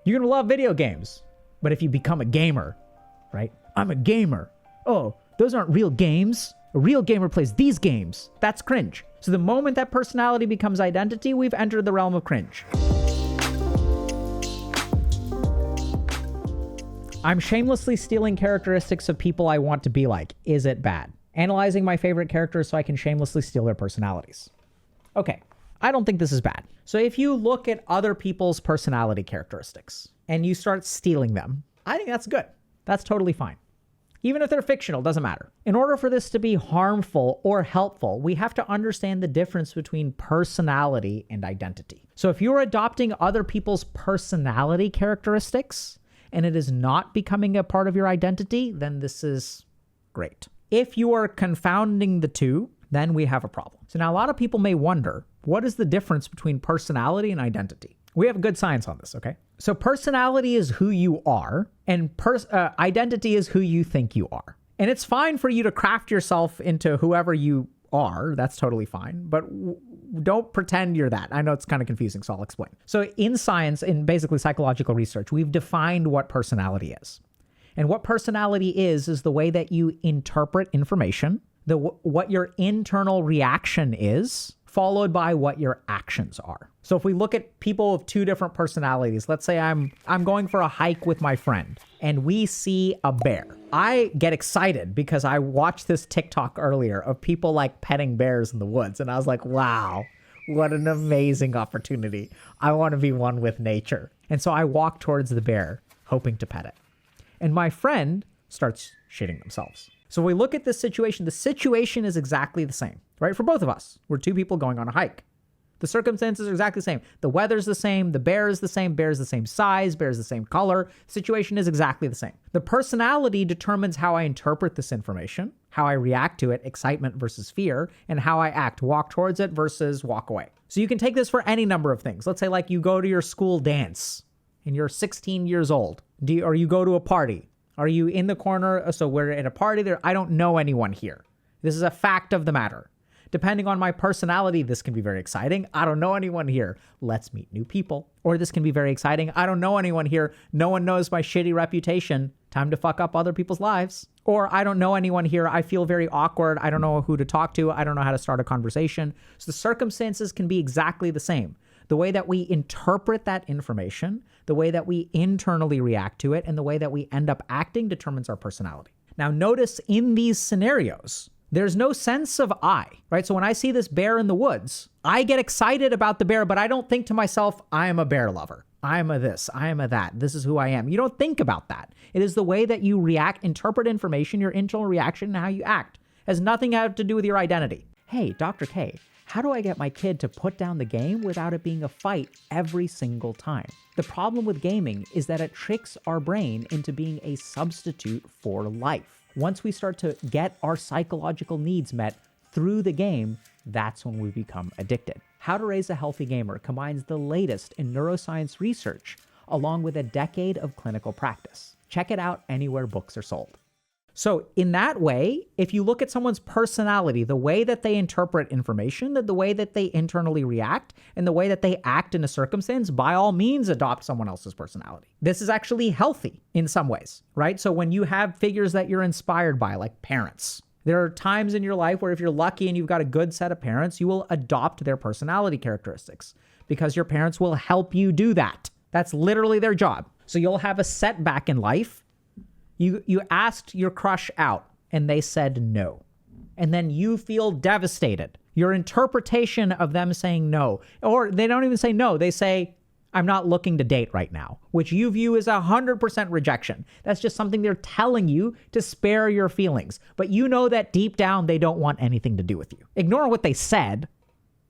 You can love video games, but if you become a gamer, right? I'm a gamer. Oh, those aren't real games. A real gamer plays these games. That's cringe. So the moment that personality becomes identity, we've entered the realm of cringe. I'm shamelessly stealing characteristics of people I want to be like. Is it bad? Analyzing my favorite characters so I can shamelessly steal their personalities. Okay, I don't think this is bad. So if you look at other people's personality characteristics and you start stealing them, I think that's good. That's totally fine. Even if they're fictional, doesn't matter. In order for this to be harmful or helpful, we have to understand the difference between personality and identity. So if you're adopting other people's personality characteristics and it is not becoming a part of your identity, then this is great. If you are confounding the two, then we have a problem. So now a lot of people may wonder, what is the difference between personality and identity? We have good science on this, okay? So personality is who you are, and identity is who you think you are. And it's fine for you to craft yourself into whoever you are. That's totally fine. But don't pretend you're that. I know it's kind of confusing, so I'll explain. So in science, in basically psychological research, we've defined what personality is. And what personality is the way that you interpret information, what your internal reaction is, followed by what your actions are. So if we look at people with two different personalities, let's say I'm going for a hike with my friend and we see a bear. I get excited because I watched this TikTok earlier of people like petting bears in the woods. And I was like, wow, what an amazing opportunity. I want to be one with nature. And so I walk towards the bear, hoping to pet it. And my friend starts shitting themselves. So we look at this situation. The situation is exactly the same, right? For both of us. We're two people going on a hike. The circumstances are exactly the same. The weather's the same. The bear is the same. Bear is the same size. Bear is the same color. Situation is exactly the same. The personality determines how I interpret this information, how I react to it, excitement versus fear, and how I act, walk towards it versus walk away. So you can take this for any number of things. Let's say like you go to your school dance and you're 16 years old, or you go to a party. Are you in the corner? So we're at a party there. I don't know anyone here. This is a fact of the matter. Depending on my personality, this can be very exciting. I don't know anyone here. Let's meet new people. Or this can be very exciting. I don't know anyone here. No one knows my shitty reputation. Time to fuck up other people's lives. Or I don't know anyone here. I feel very awkward. I don't know who to talk to. I don't know how to start a conversation. So the circumstances can be exactly the same. The way that we interpret that information, the way that we internally react to it, and the way that we end up acting determines our personality. Now notice in these scenarios, there's no sense of I, right? So when I see this bear in the woods, I get excited about the bear, but I don't think to myself, I am a bear lover. I am a this, I am a that. This is who I am. You don't think about that. It is the way that you react, interpret information, your internal reaction, and how you act. It has nothing to do with your identity. Hey, Dr. K, how do I get my kid to put down the game without it being a fight every single time? The problem with gaming is that it tricks our brain into being a substitute for life. Once we start to get our psychological needs met through the game, that's when we become addicted. How to Raise a Healthy Gamer combines the latest in neuroscience research along with a decade of clinical practice. Check it out anywhere books are sold. So in that way, if you look at someone's personality, the way that they interpret information, the way that they internally react, and the way that they act in a circumstance, by all means, adopt someone else's personality. This is actually healthy in some ways, right? So when you have figures that you're inspired by, like parents, there are times in your life where if you're lucky and you've got a good set of parents, you will adopt their personality characteristics because your parents will help you do that. That's literally their job. So you'll have a setback in life. You asked your crush out and they said no. And then you feel devastated. Your interpretation of them saying no, or they don't even say no, they say, I'm not looking to date right now, which you view as 100% rejection. That's just something they're telling you to spare your feelings. But you know that deep down, they don't want anything to do with you. Ignore what they said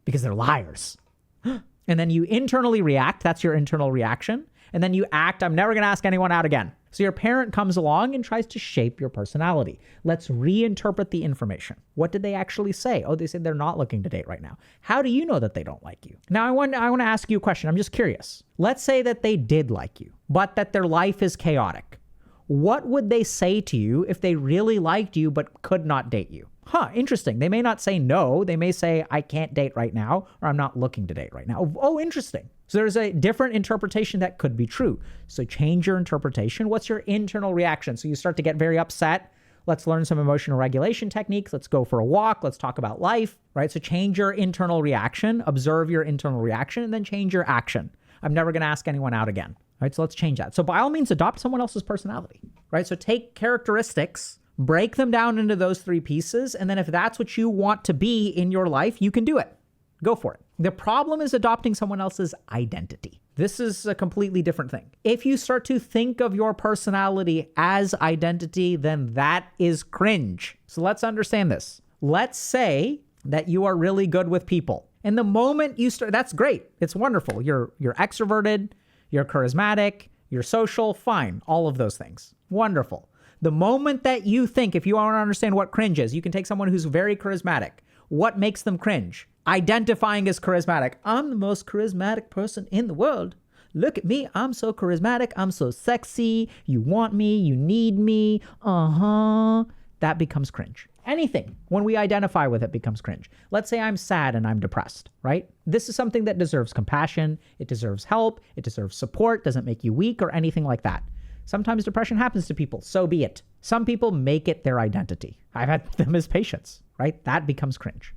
because they're liars. And then you internally react. That's your internal reaction. And then you act, I'm never going to ask anyone out again. So your parent comes along and tries to shape your personality. Let's reinterpret the information. What did they actually say? Oh, they said they're not looking to date right now. How do you know that they don't like you? Now, I want to ask you a question. I'm just curious. Let's say that they did like you, but that their life is chaotic. What would they say to you if they really liked you but could not date you? Interesting. They may not say no. They may say, I can't date right now, or I'm not looking to date right now. Oh, interesting. So there's a different interpretation that could be true. So change your interpretation. What's your internal reaction? So you start to get very upset. Let's learn some emotional regulation techniques. Let's go for a walk. Let's talk about life, right? So change your internal reaction, observe your internal reaction, and then change your action. I'm never going to ask anyone out again, right? So let's change that. So by all means, adopt someone else's personality, right? So take characteristics, break them down into those 3 pieces. And then if that's what you want to be in your life, you can do it. Go for it. The problem is adopting someone else's identity. This is a completely different thing. If you start to think of your personality as identity, then that is cringe. So let's understand this. Let's say that you are really good with people. And the moment you start, that's great. It's wonderful. You're extroverted, you're charismatic, you're social, fine. All of those things. Wonderful. The moment that you think, if you want to understand what cringe is, you can take someone who's very charismatic. What makes them cringe? Identifying as charismatic. I'm the most charismatic person in the world. Look at me. I'm so charismatic. I'm so sexy. You want me. You need me. That becomes cringe. Anything, when we identify with it, becomes cringe. Let's say I'm sad and I'm depressed, right? This is something that deserves compassion. It deserves help. It deserves support. Doesn't make you weak or anything like that. Sometimes depression happens to people. So be it. Some people make it their identity. I've had them as patients, right? That becomes cringe.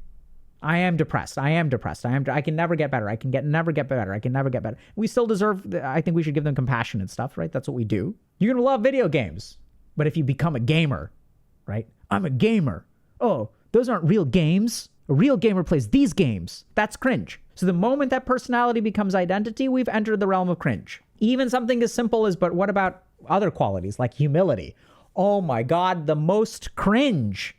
I am depressed. I can never get better. I can never get better. We still deserve, I think we should give them compassion and stuff, right? That's what we do. You're going to love video games. But if you become a gamer, right? I'm a gamer. Oh, those aren't real games. A real gamer plays these games. That's cringe. So the moment that personality becomes identity, we've entered the realm of cringe. Even something as simple as, but what about other qualities like humility? Oh my God, the most cringe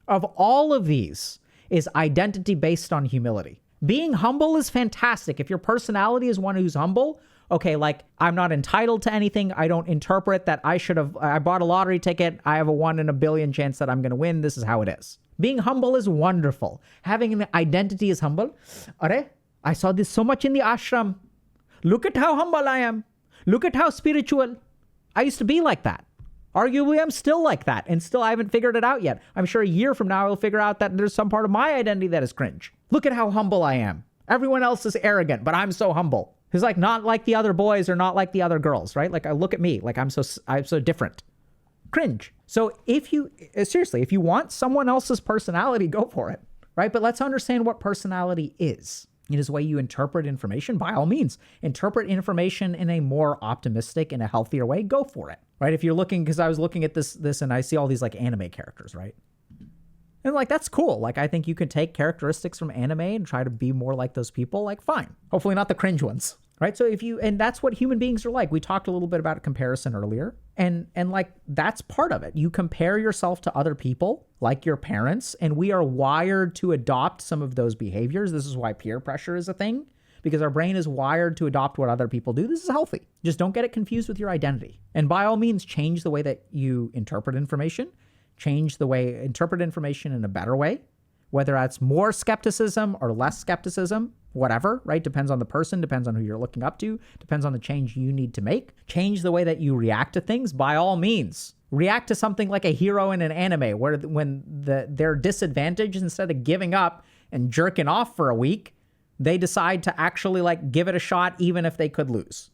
of all of these is identity based on humility. Being humble is fantastic. If your personality is one who's humble, okay, like I'm not entitled to anything. I don't interpret that I bought a lottery ticket. I have a 1 in a billion chance that I'm going to win. This is how it is. Being humble is wonderful. Having an identity is humble. Are, I saw this so much in the ashram. Look at how humble I am. Look at how spiritual. I used to be like that. Arguably, I'm still like that, and still I haven't figured it out yet. I'm sure a year from now, I'll figure out that there's some part of my identity that is cringe. Look at how humble I am. Everyone else is arrogant, but I'm so humble. It's like not like the other boys or not like the other girls, right? Like I look at me, like I'm so different. Cringe. So if you want someone else's personality, go for it, right? But let's understand what personality is. It is the way you interpret information. By all means, interpret information in a more optimistic and a healthier way. Go for it, right? If you're looking, because I was looking at this and I see all these like anime characters, right? And like, that's cool. Like, I think you can take characteristics from anime and try to be more like those people. Like, fine. Hopefully not the cringe ones, right? So and that's what human beings are like. We talked a little bit about comparison earlier. And like, that's part of it. You compare yourself to other people, like your parents, and we are wired to adopt some of those behaviors. This is why peer pressure is a thing, because our brain is wired to adopt what other people do. This is healthy. Just don't get it confused with your identity. And by all means, change the way that you interpret information. Interpret information in a better way, whether that's more skepticism or less skepticism, whatever, right? Depends on the person, depends on who you're looking up to, depends on the change you need to make. Change the way that you react to things, by all means. React to something like a hero in an anime where when they're disadvantaged, instead of giving up and jerking off for a week, they decide to actually like give it a shot even if they could lose.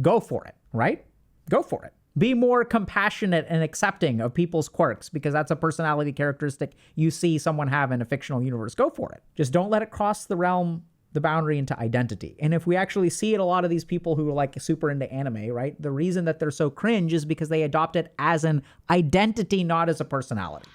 Go for it, right? Go for it. Be more compassionate and accepting of people's quirks, because that's a personality characteristic you see someone have in a fictional universe. Go for it. Just don't let it cross the boundary into identity. And if we actually see it, a lot of these people who are like super into anime, right? The reason that they're so cringe is because they adopt it as an identity, not as a personality.